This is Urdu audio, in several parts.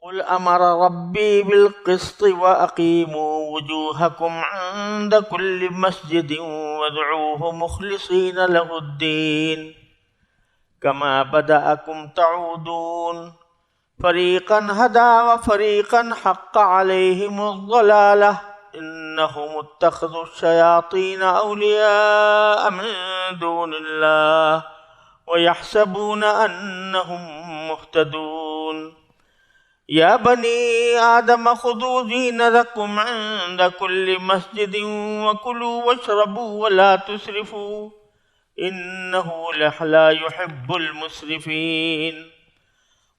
قل امر ربی بالقسط واقیموا وجوہکم عند کل مسجد وادعوہ مخلصین لہ الدین کما بدأکم تعودون فریقا ہدا وفریقا حق علیہم الضلالہ انہم اتخذوا الشیاطین اولیاء من دون اللہ ویحسبون انہم مہتدون یا بنی آدم خذوا زینتکم عند کل مسجد وکلوا واشربوا ولا تسرفوا انہ لا يحب المسرفین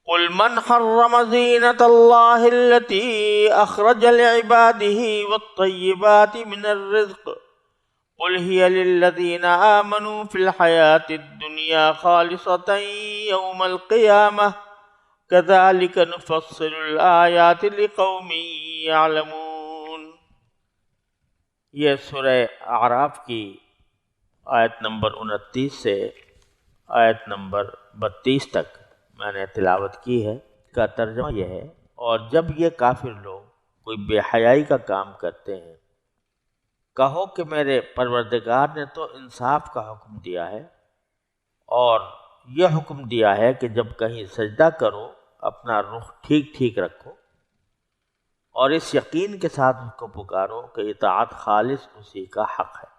قل من حرم زینة اللہ التي اخرج لعباده والطیبات من الرزق قل هي للذین آمنوا في الحیاة الدنیا خالصة یوم القیامة كذلك نفصل الآیات لقوم یعلمون۔ یہ سورہ اعراف کی آیت نمبر 29 سے آیت نمبر 32 تک میں نے تلاوت کی ہے۔ اس کا ترجمہ یہ ہے، اور جب یہ کافر لوگ کوئی بے حیائی کا کام کرتے ہیں، کہو کہ میرے پروردگار نے تو انصاف کا حکم دیا ہے، اور یہ حکم دیا ہے کہ جب کہیں سجدہ کرو اپنا رخ ٹھیک ٹھیک رکھو، اور اس یقین کے ساتھ اس کو پکارو کہ اطاعت خالص اسی کا حق ہے۔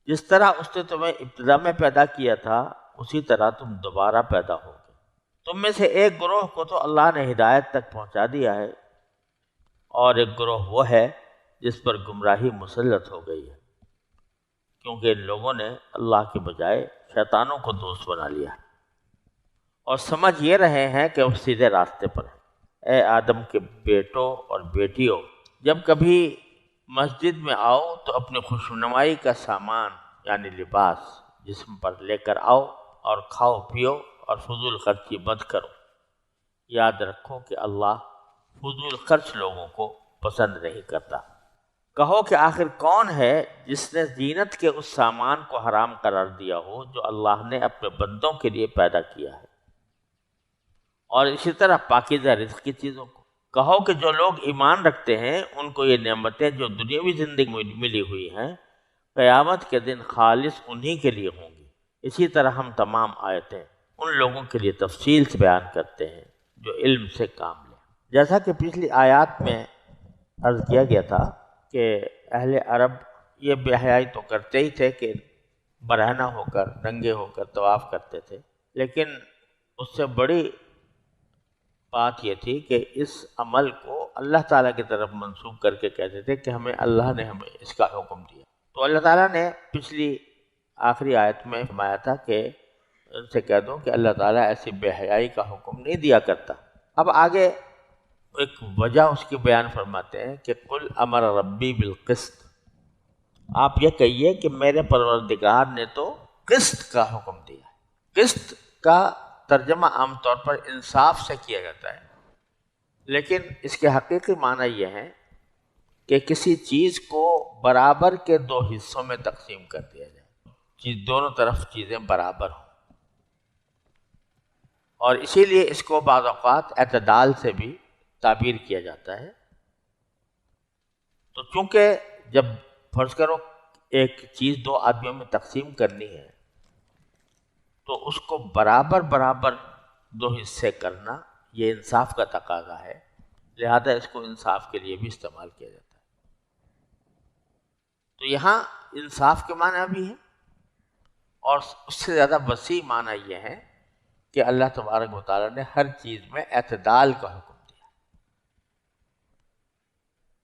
جس طرح اس نے تمہیں ابتدا میں پیدا کیا تھا اسی طرح تم دوبارہ پیدا ہوگے۔ تم میں سے ایک گروہ کو تو اللہ نے ہدایت تک پہنچا دیا ہے، اور ایک گروہ وہ ہے جس پر گمراہی مسلط ہو گئی ہے، کیونکہ ان لوگوں نے اللہ کے بجائے شیطانوں کو دوست بنا لیا ہے، اور سمجھ یہ رہے ہیں کہ وہ سیدھے راستے پر ہیں۔ اے آدم کے بیٹوں اور بیٹیوں، جب کبھی مسجد میں آؤ تو اپنی خوشنمائی کا سامان یعنی لباس جسم پر لے کر آؤ، اور کھاؤ پیو اور فضول خرچی مت کرو۔ یاد رکھو کہ اللہ فضول خرچ لوگوں کو پسند نہیں کرتا۔ کہو کہ آخر کون ہے جس نے زینت کے اس سامان کو حرام قرار دیا ہو جو اللہ نے اپنے بندوں کے لیے پیدا کیا ہے، اور اسی طرح پاکیزہ رزق کی چیزوں کو۔ کہو کہ جو لوگ ایمان رکھتے ہیں ان کو یہ نعمتیں جو دنیاوی زندگی میں ملی ہوئی ہیں قیامت کے دن خالص انہی کے لیے ہوں گی۔ اسی طرح ہم تمام آیتیں ان لوگوں کے لیے تفصیل سے بیان کرتے ہیں جو علم سے کام لیں۔ جیسا کہ پچھلی آیات میں عرض کیا گیا تھا کہ اہل عرب یہ بے حیائی تو کرتے ہی تھے کہ برہنہ ہو کر ننگے ہو کر طواف کرتے تھے، لیکن اس سے بڑی بات یہ تھی کہ اس عمل کو اللہ تعالیٰ کی طرف منسوب کر کے کہتے تھے کہ اللہ نے ہمیں اس کا حکم دیا۔ تو اللہ تعالیٰ نے پچھلی آخری آیت میں فرمایا تھا کہ ان سے کہہ دو کہ اللہ تعالیٰ ایسی بے حیائی کا حکم نہیں دیا کرتا۔ اب آگے ایک وجہ اس کی بیان فرماتے ہیں کہ قل امر ربی بالقسط، آپ یہ کہیے کہ میرے پروردگار نے تو قسط کا حکم دیا ہے۔ قسط کا ترجمہ عام طور پر انصاف سے کیا جاتا ہے، لیکن اس کے حقیقی معنی یہ ہے کہ کسی چیز کو برابر کے دو حصوں میں تقسیم کر دیا جائے، دونوں طرف چیزیں برابر ہوں، اور اسی لیے اس کو بعض اوقات اعتدال سے بھی تعبیر کیا جاتا ہے۔ تو چونکہ جب فرض کرو ایک چیز دو آدمیوں میں تقسیم کرنی ہے تو اس کو برابر برابر دو حصے کرنا یہ انصاف کا تقاضا ہے، لہذا اس کو انصاف کے لیے بھی استعمال کیا جاتا ہے۔ تو یہاں انصاف کے معنی بھی ہے، اور اس سے زیادہ وسیع معنی یہ ہے کہ اللہ تبارک و تعالیٰ نے ہر چیز میں اعتدال کا حکم دیا۔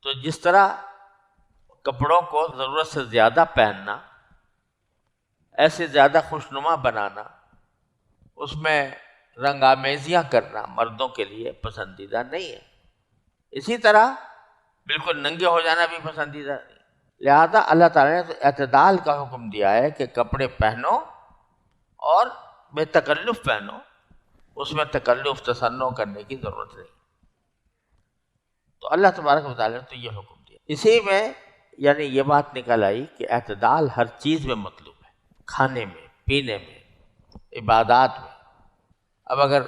تو جس طرح کپڑوں کو ضرورت سے زیادہ پہننا، ایسے زیادہ خوشنما بنانا، اس میں رنگ آمیزیاں کرنا مردوں کے لیے پسندیدہ نہیں ہے، اسی طرح بالکل ننگے ہو جانا بھی پسندیدہ نہیں۔ لہذا اللہ تعالیٰ نے اعتدال کا حکم دیا ہے کہ کپڑے پہنو اور بے تکلف پہنو، اس میں تکلف تصنع کرنے کی ضرورت نہیں۔ تو اللہ تبارک و تعالیٰ نے تو یہ حکم دیا۔ اسی میں یعنی یہ بات نکل آئی کہ اعتدال ہر چیز میں مطلوب ہے، کھانے میں، پینے میں، عبادات میں۔ اب اگر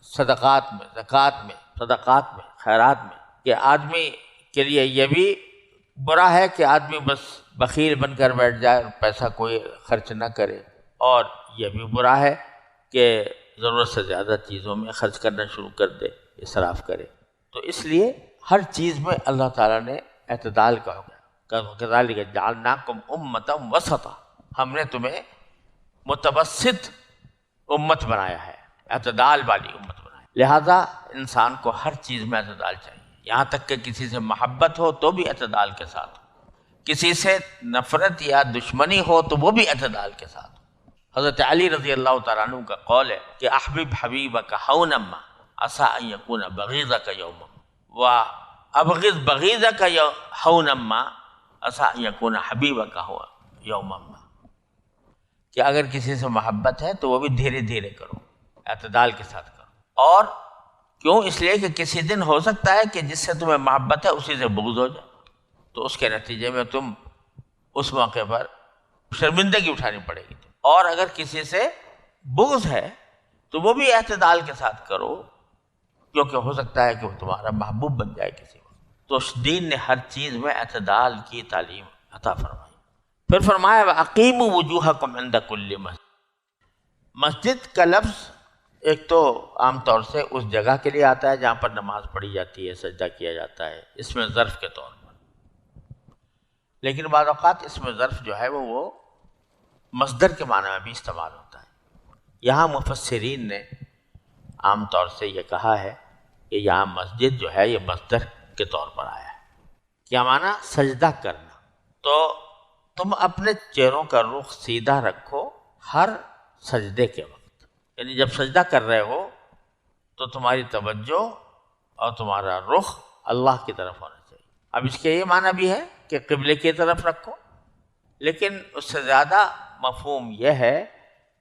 صدقات میں، زکوٰۃ میں صدقات میں، خیرات میں، کہ آدمی کے لیے یہ بھی برا ہے کہ آدمی بس بخیل بن کر بیٹھ جائے اور پیسہ کوئی خرچ نہ کرے، اور یہ بھی برا ہے کہ ضرورت سے زیادہ چیزوں میں خرچ کرنا شروع کر دے، اسراف کرے۔ تو اس لیے ہر چیز میں اللہ تعالیٰ نے اعتدال کا حکم، کذالک جعلناکم امۃ وسطا، ہم نے تمہیں متوسط امت بنایا ہے، اعتدال والی امت بنایا ہے۔ لہذا انسان کو ہر چیز میں اعتدال چاہیے، یہاں تک کہ کسی سے محبت ہو تو بھی اعتدال کے ساتھ ہو، کسی سے نفرت یا دشمنی ہو تو وہ بھی اعتدال کے ساتھ ہو۔ حضرت علی رضی اللہ تعالیٰ عنہ کا قول ہے کہ احبب حبیبک ہونما عسیٰ ان یکون بغیضک یوما وابغض بغیضک ہونما عسیٰ ان یکون حبیبک یوما، کہ اگر کسی سے محبت ہے تو وہ بھی دھیرے دھیرے کرو، اعتدال کے ساتھ کرو۔ اور کیوں؟ اس لیے کہ کسی دن ہو سکتا ہے کہ جس سے تمہیں محبت ہے اسی سے بغض ہو جائے، تو اس کے نتیجے میں تم اس موقع پر شرمندگی اٹھانی پڑے گی۔ اور اگر کسی سے بغض ہے تو وہ بھی اعتدال کے ساتھ کرو، کیونکہ ہو سکتا ہے کہ وہ تمہارا محبوب بن جائے کسی وقت۔ تو اس دین نے ہر چیز میں اعتدال کی تعلیم عطا فرمائی۔ پھر فرمایا وَأَقِیمُوا وُجُوهَکُمْ عِنْدَ كُلِّ مَسْجِدٍ۔ مسجد کا لفظ ایک تو عام طور سے اس جگہ کے لیے آتا ہے جہاں پر نماز پڑھی جاتی ہے، سجدہ کیا جاتا ہے، اس میں ظرف کے طور پر، لیکن بعض اوقات اس میں ظرف جو ہے وہ مصدر کے معنی میں بھی استعمال ہوتا ہے۔ یہاں مفسرین نے عام طور سے یہ کہا ہے کہ یہاں مسجد جو ہے یہ مصدر کے طور پر آیا ہے۔ کیا معنی؟ سجدہ کرنا۔ تو تم اپنے چہروں کا رخ سیدھا رکھو ہر سجدے کے وقت، یعنی جب سجدہ کر رہے ہو تو تمہاری توجہ اور تمہارا رخ اللہ کی طرف ہونا چاہیے۔ اب اس کے یہ معنی بھی ہے کہ قبلے کی طرف رکھو، لیکن اس سے زیادہ مفہوم یہ ہے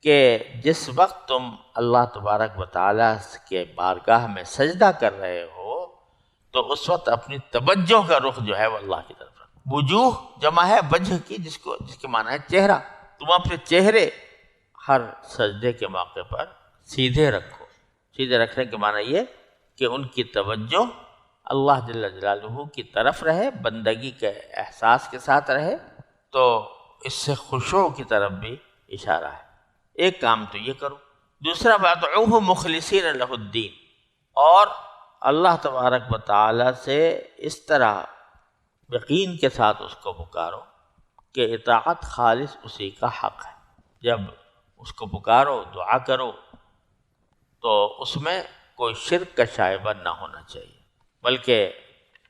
کہ جس وقت تم اللہ تبارک و تعالیٰ کے بارگاہ میں سجدہ کر رہے ہو تو اس وقت اپنی توجہ کا رخ جو ہے وہ اللہ کی طرف رکھو۔ وجوہ جمع ہے وجہ کی، جس کے معنی ہے چہرہ۔ تم اپنے چہرے ہر سجدے کے موقع پر سیدھے رکھو۔ سیدھے رکھنے کے معنی یہ کہ ان کی توجہ اللہ جل جلالہ کی طرف رہے، بندگی کے احساس کے ساتھ رہے، تو اس سے خشوع کی طرف بھی اشارہ ہے۔ ایک کام تو یہ کرو۔ دوسرا وَادْعُوهُ مُخْلِصِينَ لَهُ الدِّينَ، اور اللہ تبارک و تعالیٰ سے اس طرح یقین کے ساتھ اس کو پکارو کہ اطاعت خالص اسی کا حق ہے۔ جب اس کو پکارو، دعا کرو، تو اس میں کوئی شرک کا شائبہ نہ ہونا چاہیے، بلکہ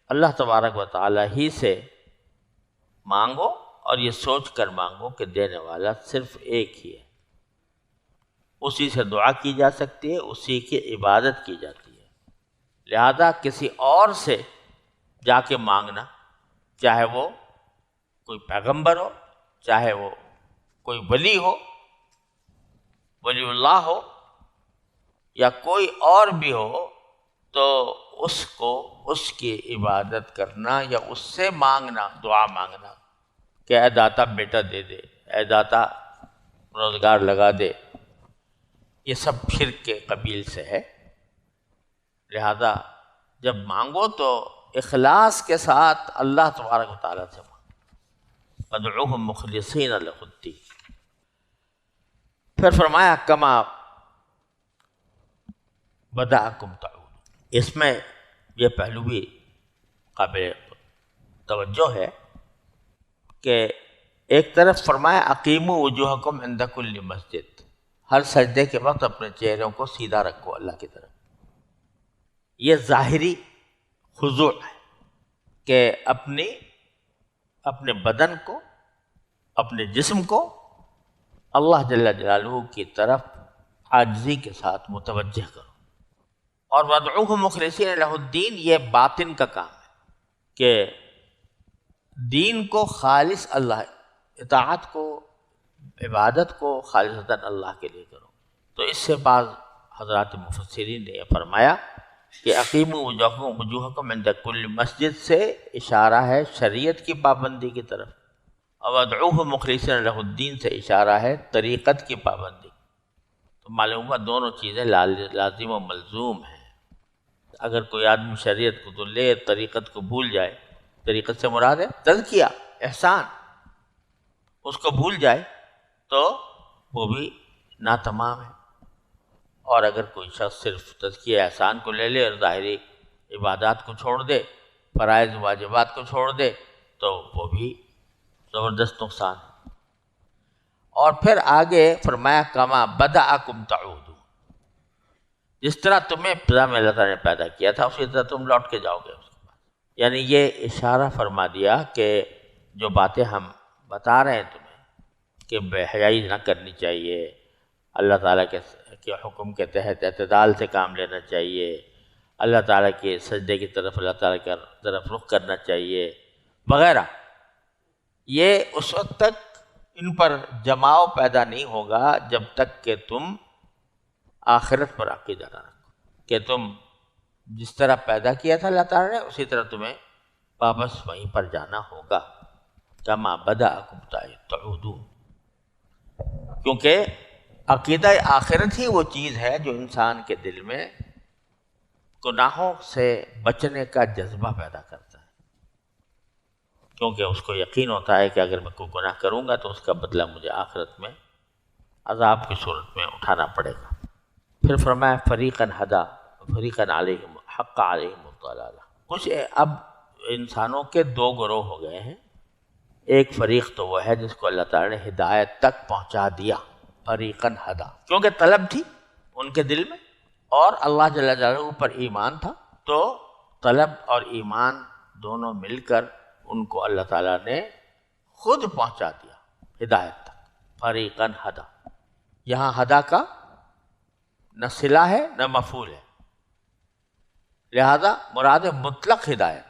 اللہ تبارک و تعالیٰ ہی سے مانگو، اور یہ سوچ کر مانگو کہ دینے والا صرف ایک ہی ہے، اسی سے دعا کی جا سکتی ہے، اسی کی عبادت کی جاتی ہے۔ لہذا کسی اور سے جا کے مانگنا، چاہے وہ کوئی پیغمبر ہو، چاہے وہ کوئی ولی ہو، ولی اللہ ہو، یا کوئی اور بھی ہو، تو اس کو اس کی عبادت کرنا یا اس سے مانگنا، دعا مانگنا کہ اے داتا بیٹا دے دے، اے داتا روزگار لگا دے، یہ سب شرک کے قبیل سے ہے۔ لہذا جب مانگو تو اخلاص کے ساتھ اللہ تبارک و تعالیٰ سے مانگو۔ وَادْعُوهُ مُخْلِصِينَ لَهُ الدِّينَ۔ پھر فرمایا کما بدأکم تعودون۔ اس میں یہ پہلو بھی قابل توجہ ہے کہ ایک طرف فرمایا اقیموا وجوہکم عند کل مسجد، ہر سجدے کے وقت اپنے چہروں کو سیدھا رکھو اللہ کی طرف۔ یہ ظاہری خضوع ہے کہ اپنے بدن کو، اپنے جسم کو اللہ جل جلالہ کی طرف عاجزی کے ساتھ متوجہ کرو۔ اور وَادْعُوهُ مُخْلِصِينَ لَهُ الدِّينَ، یہ باطن کا کام ہے کہ دین کو خالص اللہ، اطاعت کو، عبادت کو خالصتاً اللہ کے لیے کرو۔ تو اس سے بعض حضرات مفسرین نے یہ فرمایا کہ اقیموا وجوہکم عند کل مسجد سے اشارہ ہے شریعت کی پابندی کی طرف، اور وَادْعُوهُ مُخْلِصِينَ لَهُ الدِّينَ سے اشارہ ہے طریقت کی پابندی۔ تو معلوم ہوا دونوں چیزیں لازم و ملزوم ہیں۔ اگر کوئی آدمی شریعت کو تو لے، طریقت کو بھول جائے، طریقت سے مراد ہے تزکیہ، احسان، اس کو بھول جائے تو وہ بھی ناتمام ہے۔ اور اگر کوئی شخص صرف تزکیہ احسان کو لے لے اور ظاہری عبادات کو چھوڑ دے، فرائض واجبات کو چھوڑ دے، تو وہ بھی زبردست نقصان ہے۔ اور پھر آگے فرمایا کما بدأکم تعودون، جس طرح تمہیں ابتدا میں اللہ تعالیٰ نے پیدا کیا تھا اسی طرح تم لوٹ کے جاؤ گے اس کے بعد۔ یعنی یہ اشارہ فرما دیا کہ جو باتیں ہم بتا رہے ہیں تمہیں کہ بے حیائی نہ کرنی چاہیے، اللہ تعالیٰ کے حکم کے تحت اعتدال سے کام لینا چاہیے، اللہ تعالیٰ کے سجدے کی طرف اللہ تعالیٰ کی طرف رخ کرنا چاہیے وغیرہ، یہ اس وقت تک ان پر جماؤ پیدا نہیں ہوگا جب تک کہ تم آخرت پر عقیدہ نہ رکھو، کہ تم جس طرح پیدا کیا تھا اللہ تعالیٰ نے اسی طرح تمہیں واپس وہیں پر جانا ہوگا، کما بدأکم تعودون، کیونکہ عقیدہ آخرت ہی وہ چیز ہے جو انسان کے دل میں گناہوں سے بچنے کا جذبہ پیدا کرتا ہے، کیونکہ اس کو یقین ہوتا ہے کہ اگر میں کوئی گناہ کروں گا تو اس کا بدلہ مجھے آخرت میں عذاب کی صورت میں اٹھانا پڑے گا۔ پھر فرمایا فریقاً ہدا فریقاً علیہم حق علیہم الضلالہ، کچھ اب انسانوں کے دو گروہ ہو گئے ہیں، ایک فریق تو وہ ہے جس کو اللہ تعالیٰ نے ہدایت تک پہنچا دیا، فریقاً ہدا، کیونکہ طلب تھی ان کے دل میں اور اللہ جل جلالہ پر ایمان تھا، تو طلب اور ایمان دونوں مل کر ان کو اللہ تعالیٰ نے خود پہنچا دیا ہدایت تک، فریقاً ہدا، یہاں ہدا کا نہ صلہ ہے نہ مفعول ہے، لہذا مراد مطلق ہدایت،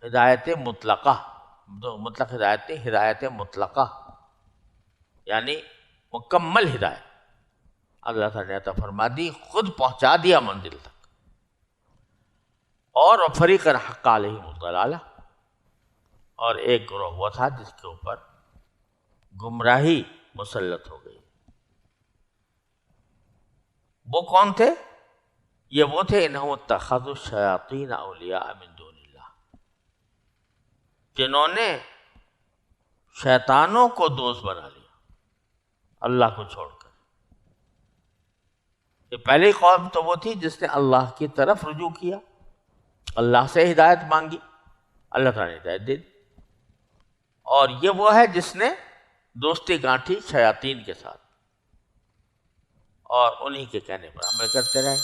ہدایت مطلقہ، مطلق ہدایت نہیں، ہدایت مطلقہ یعنی مکمل ہدایت اللہ تعالیٰ نے عطا فرما دی، خود پہنچا دیا منزل تک۔ اور فریقاً حق علیہم الضلالہ، اور ایک گروہ وہ تھا جس کے اوپر گمراہی مسلط ہو گئی، وہ کون تھے؟ یہ وہ تھے انہم اتخذوا الشیاطین اولیاء من دون اللہ، جنہوں نے شیطانوں کو دوست بنا لیا اللہ کو چھوڑ کر۔ یہ پہلی قوم تو وہ تھی جس نے اللہ کی طرف رجوع کیا، اللہ سے ہدایت مانگی، اللہ تعالیٰ نے ہدایت دے دی، اور یہ وہ ہے جس نے دوستی گانٹھی شیاطین کے ساتھ اور انہی کے کہنے پر عمل کرتے رہے،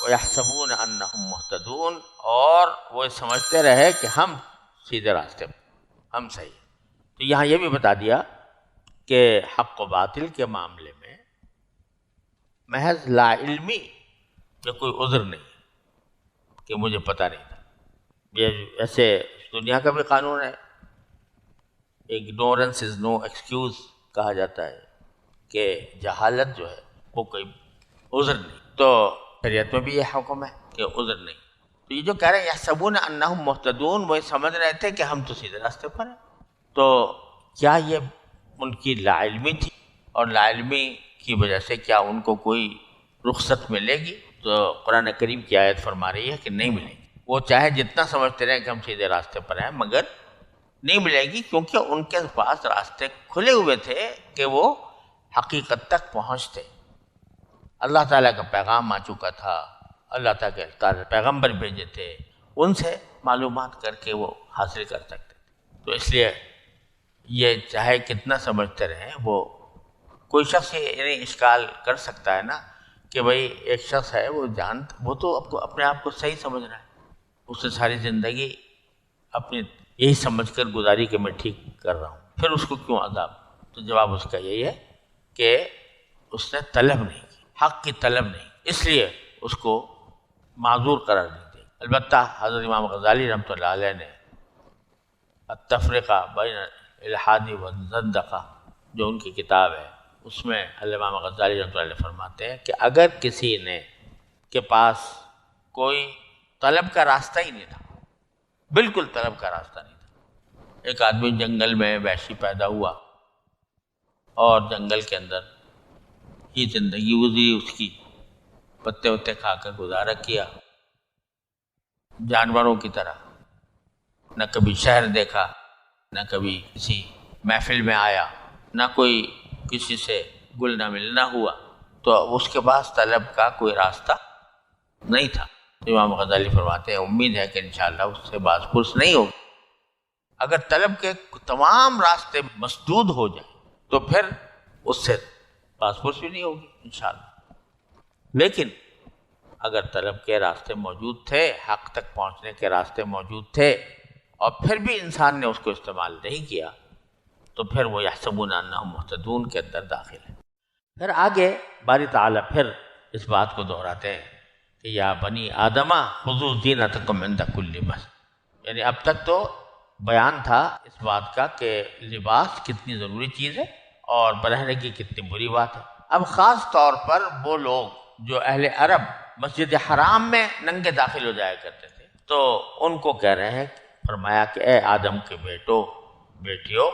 وَيَحْسَبُونَ أَنَّهُمْ مُهْتَدُونَ، اور وہ سمجھتے رہے کہ ہم سیدھے راستے پر، ہم صحیح۔ تو یہاں یہ بھی بتا دیا کہ حق و باطل کے معاملے میں محض لا علمی میں کوئی عذر نہیں کہ مجھے پتہ نہیں تھا، یہ ایسے دنیا کا بھی قانون ہے، اگنورنس از نو ایکسکیوز کہا جاتا ہے کہ جہالت جو ہے وہ کوئی عذر نہیں، تو شریعت میں بھی یہ حکم ہے کہ عذر نہیں۔ تو یہ جو کہہ رہے ہیں یحسبون انہم مہتدون، وہ سمجھ رہے تھے کہ ہم تو سیدھے راستے پر ہیں، تو کیا یہ ان کی لا علمی تھی، اور لا علمی کی وجہ سے کیا ان کو کوئی رخصت ملے گی؟ تو قرآن کریم کی آیت فرما رہی ہے کہ نہیں ملے گی، وہ چاہے جتنا سمجھتے رہیں کہ ہم سیدھے راستے پر ہیں مگر نہیں ملے گی، کیونکہ ان کے پاس راستے کھلے ہوئے تھے کہ وہ حقیقت تک پہنچتے، اللہ تعالیٰ کا پیغام آ چکا تھا، اللہ تعالیٰ کے پیغمبر بھیجے تھے، ان سے معلومات کر کے وہ حاصل کر سکتے تھے۔ تو اس لیے یہ چاہے کتنا سمجھتے رہیں، وہ کوئی شخص یہ اشکال کر سکتا ہے نا کہ بھئی ایک شخص ہے وہ تو اپنے آپ کو صحیح سمجھ رہا ہے، اس نے ساری زندگی اپنی یہی سمجھ کر گزاری کہ میں ٹھیک کر رہا ہوں، پھر اس کو کیوں عذاب؟ تو جواب اس کا یہی ہے کہ اس نے طلب نہیں کی، حق کی طلب نہیں، اس لیے اس کو معذور قرار دی گئی۔ البتہ حضرت امام غزالی رحمۃ اللہ علیہ نے التفرقہ بین الحادی و زندقہ جو ان کی کتاب ہے، اس میں امام غزالی رحمۃ اللہ علیہ فرماتے ہیں کہ اگر کسی نے کے پاس کوئی طلب کا راستہ ہی نہیں تھا، بالکل طلب کا راستہ نہیں تھا، ایک آدمی جنگل میں وحشی پیدا ہوا اور جنگل کے اندر ہی زندگی گزری اس کی، پتے وتے کھا کر گزارا کیا جانوروں کی طرح، نہ کبھی شہر دیکھا، نہ کبھی کسی محفل میں آیا، نہ کوئی کسی سے گلنا ملنا ہوا، تو اس کے پاس طلب کا کوئی راستہ نہیں تھا۔ امام غزالی فرماتے ہیں امید ہے کہ انشاءاللہ اس سے باز پرس نہیں ہوگی۔ اگر طلب کے تمام راستے مسدود ہو جائیں تو پھر اس سے باز پرس بھی نہیں ہوگی انشاءاللہ، لیکن اگر طلب کے راستے موجود تھے، حق تک پہنچنے کے راستے موجود تھے، اور پھر بھی انسان نے اس کو استعمال نہیں کیا، تو پھر وہ یحسبون انہم مہتدون کے اندر داخل ہے۔ پھر آگے باری تعالیٰ پھر اس بات کو دہراتے ہیں کہ یا بنی آدمہ خذوا زینتکم عند کل مسجد، یعنی اب تک تو بیان تھا اس بات کا کہ لباس کتنی ضروری چیز ہے اور پہننے کی کتنی بری بات ہے۔ اب خاص طور پر وہ لوگ جو اہل عرب مسجد حرام میں ننگے داخل ہو جایا کرتے تھے، تو ان کو کہہ رہے ہیں، فرمایا کہ اے آدم کے بیٹو بیٹیوں،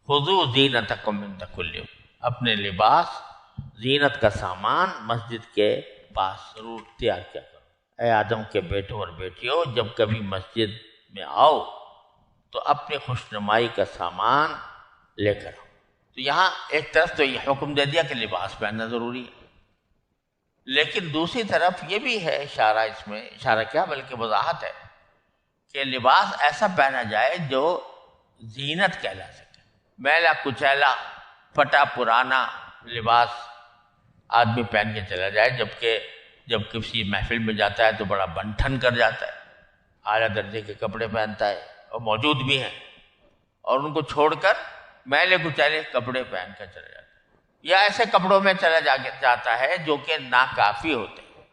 خذوا زینتکم عند کل، اپنے لباس زینت کا سامان مسجد کے پاس ضرور تیار کیا کرو۔ اے آدم کے بیٹوں اور بیٹیوں، جب کبھی مسجد میں آؤ تو اپنی خوشنمائی کا سامان لے کر آؤ۔ تو یہاں ایک طرف تو یہ حکم دے دیا کہ لباس پہننا ضروری ہے، لیکن دوسری طرف یہ بھی ہے اشارہ، اس میں اشارہ کیا بلکہ وضاحت ہے کہ لباس ایسا پہنا جائے جو زینت کہلا سکے۔ میلا کچیلا پھٹا پرانا لباس آدمی پہن کے چلا جائے، جبکہ جب کسی محفل میں جاتا ہے تو بڑا بن ٹھن کر جاتا ہے، اعلیٰ درجے کے کپڑے پہنتا ہے، اور موجود بھی ہیں، اور ان کو چھوڑ کر میلے کچیلے کپڑے پہن کر چلا جاتا ہے، یا ایسے کپڑوں میں چلا جاتا ہے جو کہ ناکافی ہوتے ہیں۔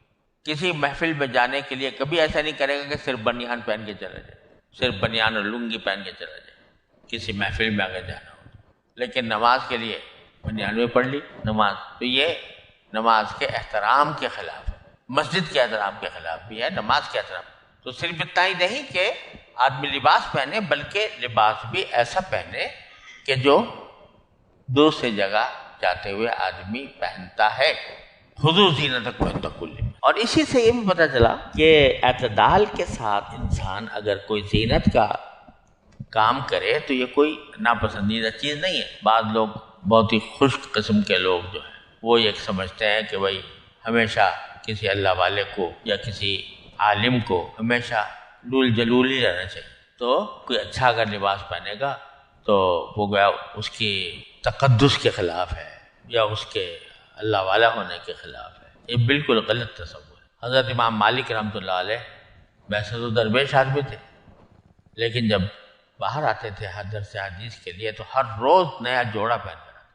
کسی محفل میں جانے کے لیے کبھی ایسا نہیں کرے گا کہ صرف بنیان پہن کے چلا جائے، صرف بنیان اور لنگی پہن کے چلا جائے کسی محفل میں اگر جانا ہو، لیکن نماز کے لیے بنیان میں پڑھ لی نماز، تو یہ نماز کے احترام کے خلاف ہے، مسجد کے احترام کے خلاف بھی ہے، نماز کے احترام۔ تو صرف اتنا ہی نہیں کہ آدمی لباس پہنے، بلکہ لباس بھی ایسا پہنے کہ جو دوسری جگہ جاتے ہوئے آدمی پہنتا ہے۔ خذوا زینتکم عند کل مسجد۔ اور اسی سے یہ بھی پتہ چلا کہ اعتدال کے ساتھ انسان اگر کوئی زینت کا کام کرے تو یہ کوئی ناپسندیدہ چیز نہیں ہے۔ بعض لوگ بہت ہی خشک قسم کے لوگ جو ہیں وہ یہ سمجھتے ہیں کہ بھائی ہمیشہ کسی اللہ والے کو یا کسی عالم کو ہمیشہ لول جلول ہی رہنا چاہیے، تو کوئی اچھا اگر لباس پہنے گا تو وہ گویا اس کی تقدس کے خلاف ہے یا اس کے اللہ والا ہونے کے خلاف ہے۔ یہ بالکل غلط تصور ہے۔ حضرت امام مالک رحمۃ اللہ علیہ ویسے تو درویش آدمی تھے، لیکن جب باہر آتے تھے درس حدیث کے لیے تو ہر روز نیا جوڑا پہن کر آتے،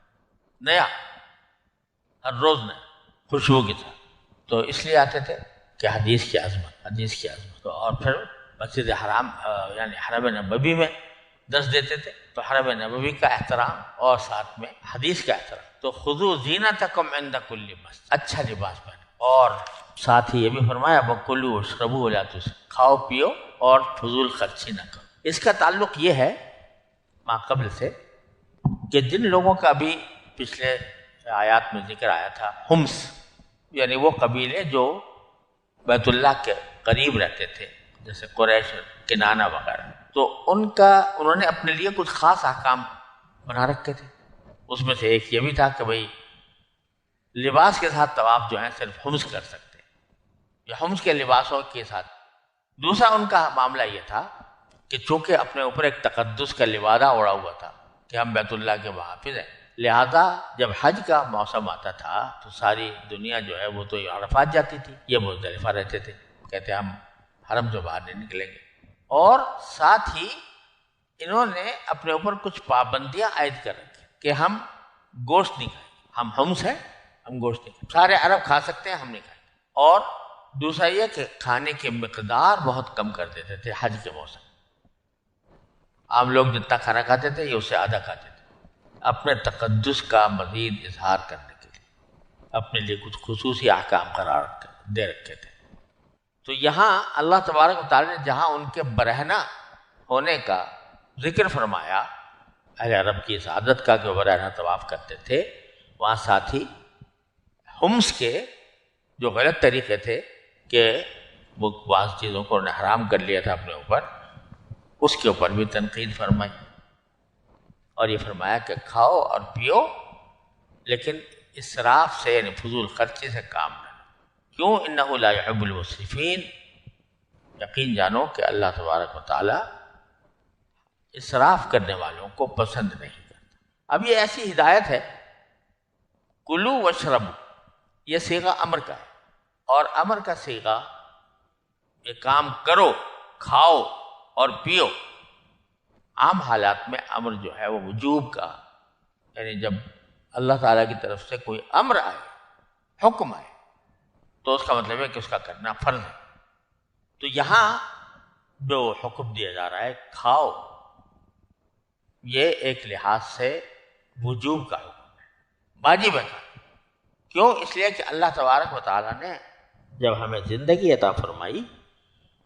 نیا، ہر روز نیا، خوشبو کے ساتھ۔ تو اس لیے آتے تھے کہ حدیث کی عظمت، تو اور پھر مسجد حرام یعنی حرم نبوی میں درس دیتے تھے، تو حرم نبوی کا احترام اور ساتھ میں حدیث کا احترام۔ تو خذوا زینتکم عند کل مسجد، اچھا لباس پہنو، اور ساتھ ہی یہ بھی فرمایا وَكُلُوا وَاشْرَبُوا وَلَا تُسْرِفُوا، کھاؤ پیو اور فضول خرچی نہ کرو۔ اس کا تعلق یہ ہے ما قبل سے کہ جن لوگوں کا بھی پچھلے آیات میں ذکر آیا تھا، حمص یعنی وہ قبیلے جو بیت اللہ کے قریب رہتے تھے جیسے قریش، کنانہ وغیرہ، تو انہوں نے اپنے لیے کچھ خاص احکام بنا رکھے تھے۔ اس میں سے ایک یہ بھی تھا کہ بھئی لباس کے ساتھ طواف جو ہے صرف حمص کر سکتے یا حمص کے لباسوں کے ساتھ۔ دوسرا ان کا معاملہ یہ تھا کہ چونکہ اپنے اوپر ایک تقدس کا لبادہ اوڑا ہوا تھا کہ ہم بیت اللہ کے محافظ ہیں، لہذا جب حج کا موسم آتا تھا تو ساری دنیا جو ہے وہ تو عرفات جاتی تھی، یہ مزدلفہ رہتے تھے، کہتے ہم حرم سے باہر نہیں نکلیں گے۔ اور ساتھ ہی انہوں نے اپنے اوپر کچھ پابندیاں عائد کر رکھی کہ ہم گوشت نہیں کھائیں، ہم حمص ہیں، ہم گوشت نہیں کھائیں، سارے عرب کھا سکتے ہیں، ہم نہیں کھائیں گے۔ اور دوسرا یہ کہ کھانے کی مقدار بہت کم کر دیتے تھے حج کے موسم۔ عام لوگ جتنا کھانا کھاتے تھے یہ اس سے آدھا کھاتے تھے، اپنے تقدس کا مزید اظہار کرنے کے لیے اپنے لیے کچھ خصوصی احکام قرار دے رکھے تھے۔ تو یہاں اللہ تبارک و تعالیٰ نے جہاں ان کے برہنہ ہونے کا ذکر فرمایا، اہل عرب کی اس عادت کا کہ وہ برہنہ طواف کرتے تھے، وہاں ساتھ ہی حمص کے جو غلط طریقے تھے کہ وہ بعض چیزوں کو انہوں نے حرام کر لیا تھا اپنے اوپر، اس کے اوپر بھی تنقید فرمائی، اور یہ فرمایا کہ کھاؤ اور پیو لیکن اسراف سے یعنی فضول خرچی سے کام نہ لو۔ کیوں؟ انہ لا يحب المسرفین، یقین جانو کہ اللہ تبارک و تعالی اسراف کرنے والوں کو پسند نہیں کرتا۔ اب یہ ایسی ہدایت ہے، کلو واشربو، یہ صیغہ امر کا ہے، اور امر کا صیغہ یہ کام کرو، کھاؤ اور پیو، عام حالات میں امر جو ہے وہ وجوب کا، یعنی جب اللہ تعالیٰ کی طرف سے کوئی امر آئے، حکم آئے، تو اس کا مطلب ہے کہ اس کا کرنا فرض ہے۔ تو یہاں جو حکم دیا جا رہا ہے کھاؤ، یہ ایک لحاظ سے وجوب کا حکم ہے، واجب ہے۔ کیوں؟ اس لیے کہ اللہ تبارک و تعالیٰ نے جب ہمیں زندگی عطا فرمائی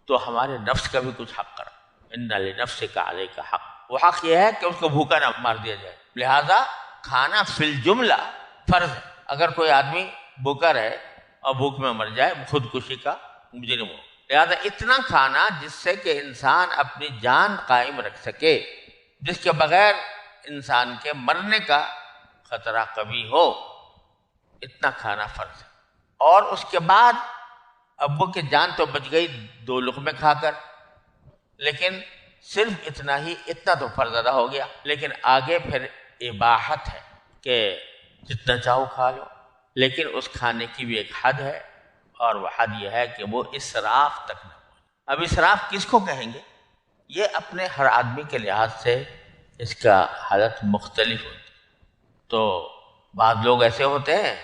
تو ہمارے نفس کا بھی کچھ حق کرا، ان لنفسک علیک حق، وہ حق یہ ہے کہ اس کو بھوکا نہ مار دیا جائے، لہذا کھانا فی الجملہ فرض ہے۔ اگر کوئی آدمی بھوکا رہے اور بھوک میں مر جائے، خودکشی کا مجرم ہو، لہذا اتنا کھانا جس سے کہ انسان اپنی جان قائم رکھ سکے، جس کے بغیر انسان کے مرنے کا خطرہ کبھی ہو، اتنا کھانا فرض ہے۔ اور اس کے بعد ابو کی جان تو بچ گئی 2 لقمے کھا کر، لیکن صرف اتنا ہی، اتنا تو فرض ادا ہو گیا، لیکن آگے پھر اباحت ہے کہ جتنا چاہو کھا لو، لیکن اس کھانے کی بھی ایک حد ہے، اور وہ حد یہ ہے کہ وہ اسراف تک نہ ہو۔ اب اسراف کس کو کہیں گے؟ یہ اپنے ہر آدمی کے لحاظ سے اس کا حالت مختلف ہوتی ہے۔ تو بعض لوگ ایسے ہوتے ہیں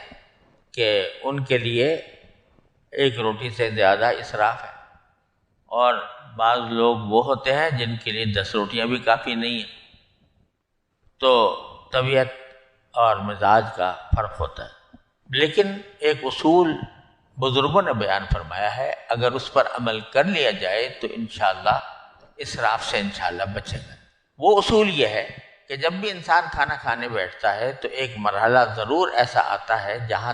کہ ان کے لیے 1 روٹی سے زیادہ اسراف ہے، اور بعض لوگ وہ ہوتے ہیں جن کے لیے 10 روٹیاں بھی کافی نہیں ہیں۔ تو طبیعت اور مزاج کا فرق ہوتا ہے، لیکن ایک اصول بزرگوں نے بیان فرمایا ہے، اگر اس پر عمل کر لیا جائے تو انشاءاللہ اسراف سے انشاءاللہ بچے گا۔ وہ اصول یہ ہے کہ جب بھی انسان کھانا کھانے بیٹھتا ہے تو ایک مرحلہ ضرور ایسا آتا ہے جہاں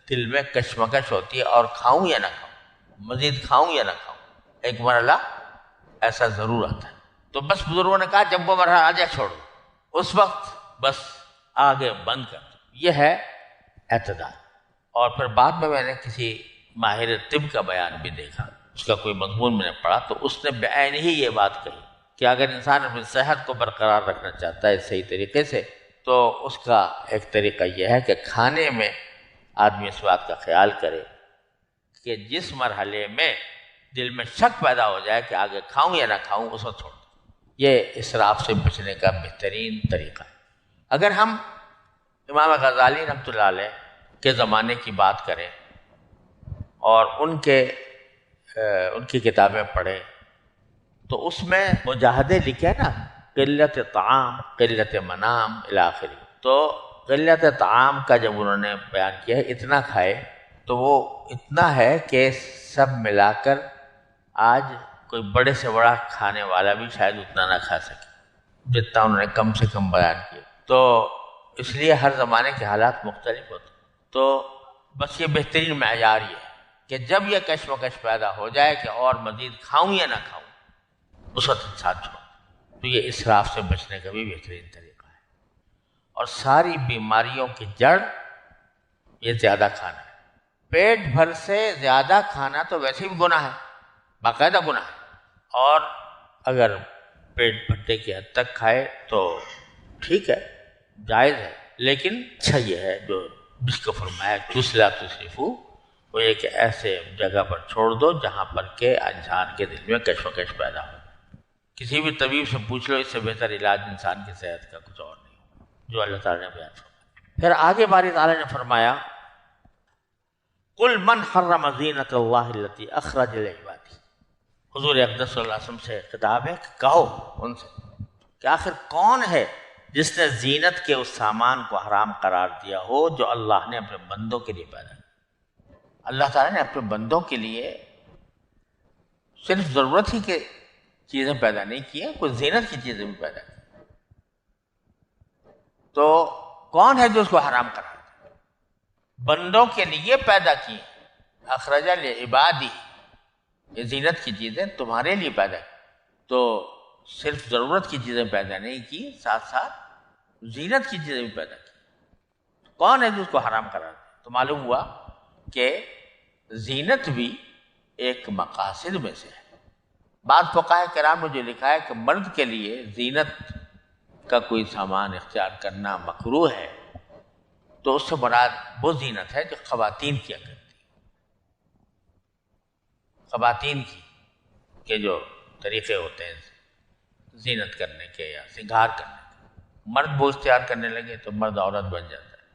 دل میں کشمکش ہوتی ہے، اور کھاؤں یا نہ کھاؤں، مزید کھاؤں یا نہ کھاؤں، ایک مرحلہ ایسا ضرور آتا ہے۔ تو بس بزرگوں نے کہا جب وہ مرحلہ آ جائے چھوڑ دو، اس وقت بس آگے بند کر دو، یہ ہے اعتدال۔ اور پھر بعد میں نے کسی ماہر طب کا بیان بھی دیکھا، اس کا کوئی مضمون میں نے پڑھا، تو اس نے بعین ہی یہ بات کہی کہ اگر انسان اپنی صحت کو برقرار رکھنا چاہتا ہے صحیح طریقے سے، تو اس کا ایک طریقہ یہ ہے کہ کھانے میں آدمی اس بات کا خیال کرے کہ جس مرحلے میں دل میں شک پیدا ہو جائے کہ آگے کھاؤں یا نہ کھاؤں، اس وقت چھوڑ دو۔ یہ اسراف سے بچنے کا بہترین طریقہ ہے۔ اگر ہم امام غزالی رحمۃ اللہ علیہ کے زمانے کی بات کریں اور ان کی کتابیں پڑھیں، تو اس میں مجاہدے لکھے نا، قلت طعام، قلت منام الی آخری۔ تو قلت طعام کا جب انہوں نے بیان کیا ہے، اتنا کھائے، تو وہ اتنا ہے کہ سب ملا کر آج کوئی بڑے سے بڑا کھانے والا بھی شاید اتنا نہ کھا سکے جتنا انہوں نے کم سے کم بیان کیا۔ تو اس لیے ہر زمانے کے حالات مختلف ہوتے ہیں۔ تو بس یہ بہترین معیار یہ ہے کہ جب یہ کشمکش پیدا ہو جائے کہ اور مزید کھاؤں یا نہ کھاؤں، اس وقت انسان چھوڑ۔ تو یہ اسراف سے بچنے کا بھی بہترین طریقہ ہے۔ اور ساری بیماریوں کی جڑ یہ زیادہ کھانا ہے۔ پیٹ بھر سے زیادہ کھانا تو ویسے بھی گناہ ہے، باقاعدہ گناہ ہے، اور اگر پیٹ بھرنے کی حد تک کھائے تو ٹھیک ہے، جائز ہے، لیکن اچھا یہ ہے جو جس کو فرمایا لا تسرفو، وہ یہ کہ ایسے جگہ پر چھوڑ دو جہاں پر کہ انسان کے دل میں کشمکش پیدا ہو۔ کسی بھی طبیب سے پوچھ لو، اس سے بہتر علاج انسان کی صحت کا کچھ اور نہیں جو اللہ تعالیٰ نے بیان فرمایا۔ پھر آگے باری تعالیٰ نے فرمایا قل من حرم زینت اللہ التی اخرج لعبادہ، حضور اقدس صلی اللہ علیہ وسلم سے خطاب ہے کہ کہو ان سے کہ آخر کون ہے جس نے زینت کے اس سامان کو حرام قرار دیا ہو جو اللہ نے اپنے بندوں کے لیے پیدا کیا۔ اللہ تعالیٰ نے اپنے بندوں کے لیے صرف ضرورت ہی کے چیزیں پیدا نہیں کی ہیں، کوئی زینت کی چیزیں بھی پیدا کی۔ تو کون ہے جو اس کو حرام قرار دیا؟ بندوں کے لیے پیدا کی، اخرج لعبادی، یہ زینت کی چیزیں تمہارے لیے پیدا کی، تو صرف ضرورت کی چیزیں پیدا نہیں کی، ساتھ ساتھ زینت کی چیزیں بھی پیدا کی۔ کون ہے جو اس کو حرام قرار دے؟ تو معلوم ہوا کہ زینت بھی ایک مقاصد میں سے ہے۔ بعض فقہاء کرام نے جو لکھا ہے کہ مرد کے لیے زینت کا کوئی سامان اختیار کرنا مکروہ ہے، تو اس سے مراد وہ زینت ہے جو خواتین کیا کرتی، خواتین کی کے جو طریقے ہوتے ہیں زینت کرنے کے یا سنگار کرنے کے، مرد وہ اختیار کرنے لگے تو مرد عورت بن جاتا ہے،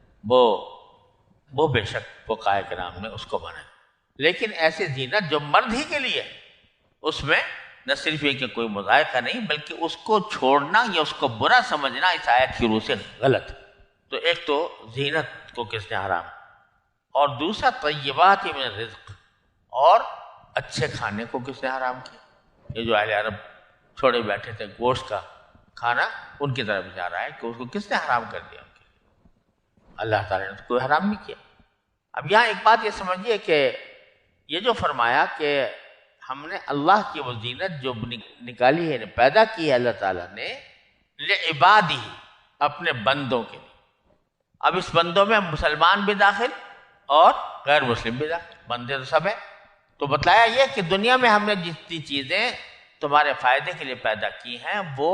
وہ بے شک فقہاء کرام نے اس کو منع ہے۔ لیکن ایسی زینت جو مرد ہی کے لیے ہے، اس میں نہ صرف یہ کہ کوئی مذائقہ نہیں، بلکہ اس کو چھوڑنا یا اس کو برا سمجھنا اس آیت کی روح سے غلط ہے۔ تو ایک تو زینت کو کس نے حرام، اور دوسرا طیبات من الرزق، اور اچھے کھانے کو کس نے حرام کیا؟ یہ جو اہل عرب چھوڑے بیٹھے تھے گوشت کا کھانا، ان کی طرف جا رہا ہے کہ اس کو کس نے حرام کر دیا؟ اللہ تعالیٰ نے کوئی حرام نہیں کیا۔ اب یہاں ایک بات یہ سمجھیے کہ یہ جو فرمایا کہ ہم نے اللہ کی وہ زینت جو نکالی ہے، پیدا کی ہے اللہ تعالیٰ نے لعبادی، اپنے بندوں کے لیے۔ اب اس بندوں میں مسلمان بھی داخل اور غیر مسلم بھی داخل، بندے تو سب ہیں۔ تو بتلایا یہ کہ دنیا میں ہم نے جتنی چیزیں تمہارے فائدے کے لیے پیدا کی ہیں وہ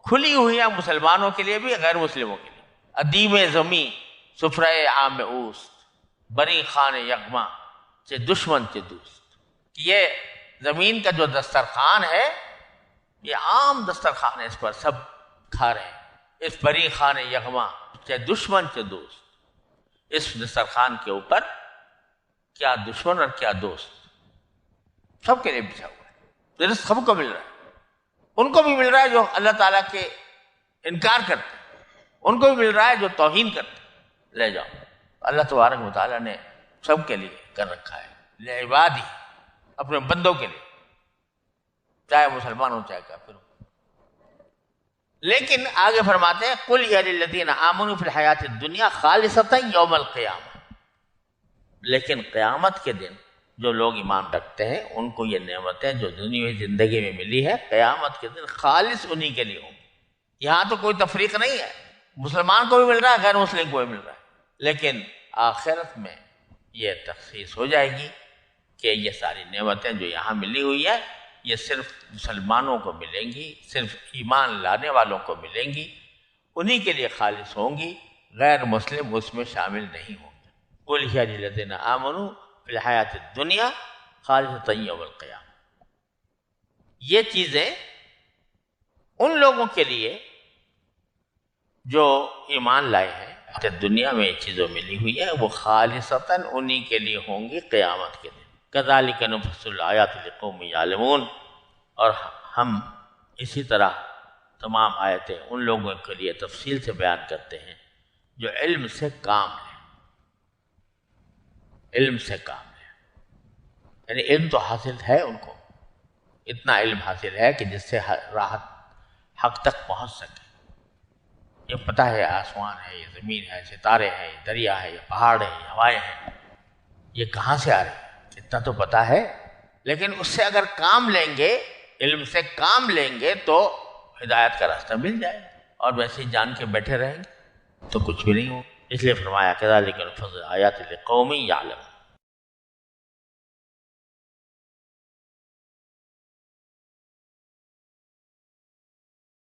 کھلی ہوئی ہیں، مسلمانوں کے لیے بھی غیر مسلموں کے لیے۔ ادیم زمیں سفرہ عام اوست، بری خان یغما چے دشمن چے دوست۔ یہ زمین کا جو دسترخوان ہے یہ عام دسترخوان ہے، اس پر سب کھا رہے ہیں۔ اس بری خان یغما چے دشمن چے دوست، اس دسترخوان کے اوپر کیا دشمن اور کیا دوست، سب کے لیے بچھا ہوا ہے، رزق سب کو مل رہا ہے۔ ان کو بھی مل رہا ہے جو اللہ تعالیٰ کے انکار کرتے ہیں، ان کو بھی مل رہا ہے جو توہین کرتے ہیں۔ لے جاؤ، اللہ تبارک و تعالیٰ نے سب کے لیے کر رکھا ہے، لعبادی، اپنے بندوں کے لیے، چاہے مسلمان ہو چاہے کافر ہو۔ لیکن آگے فرماتے ہیں قل یا للذین آمنوا فی الحیات الدنیا خالصۃ یوم القیامہ، لیکن قیامت کے دن جو لوگ ایمان رکھتے ہیں ان کو یہ نعمتیں جو دنیاوی زندگی میں ملی ہے قیامت کے دن خالص انہی کے لیے ہوں گی۔ یہاں تو کوئی تفریق نہیں ہے، مسلمان کو بھی مل رہا ہے، غیر مسلم کو بھی مل رہا ہے، لیکن آخرت میں یہ تخصیص ہو جائے گی کہ یہ ساری نعمتیں جو یہاں ملی ہوئی ہے یہ صرف مسلمانوں کو ملیں گی، صرف ایمان لانے والوں کو ملیں گی، انہی کے لیے خالص ہوں گی، غیر مسلم اس میں شامل نہیں ہوں گے۔ قل ہی للذین آمنوا فی الحیات الدنیا خالصۃ یوم القیامہ، یہ چیزیں ان لوگوں کے لیے جو ایمان لائے ہیں، دنیا میں یہ چیزیں ملی ہوئی ہے وہ خالصتاً انہی کے لیے ہوں گی قیامت کے دن۔ کذالک نفصل الآیات لقوم یعلمون، اور ہم اسی طرح تمام آیتیں ان لوگوں کے لیے تفصیل سے بیان کرتے ہیں جو علم سے کام ہے، علم سے کام ہے، یعنی علم تو حاصل ہے ان کو، اتنا علم حاصل ہے کہ جس سے راحت حق تک پہنچ سکے۔ یہ پتہ ہے آسمان ہے، یہ زمین ہے، ستارے ہیں، یہ دریا ہے، یہ پہاڑ ہے، یہ ہوائیں ہیں، یہ کہاں سے آ رہے ہیں، اتنا تو پتہ ہے۔ لیکن اس سے اگر کام لیں گے، علم سے کام لیں گے تو ہدایت کا راستہ مل جائے، اور ویسے ہی جان کے بیٹھے رہیں گے تو کچھ بھی نہیں ہو۔ اس لیے فرمایا کذالک نفصل الآیات لقوم یعلمون۔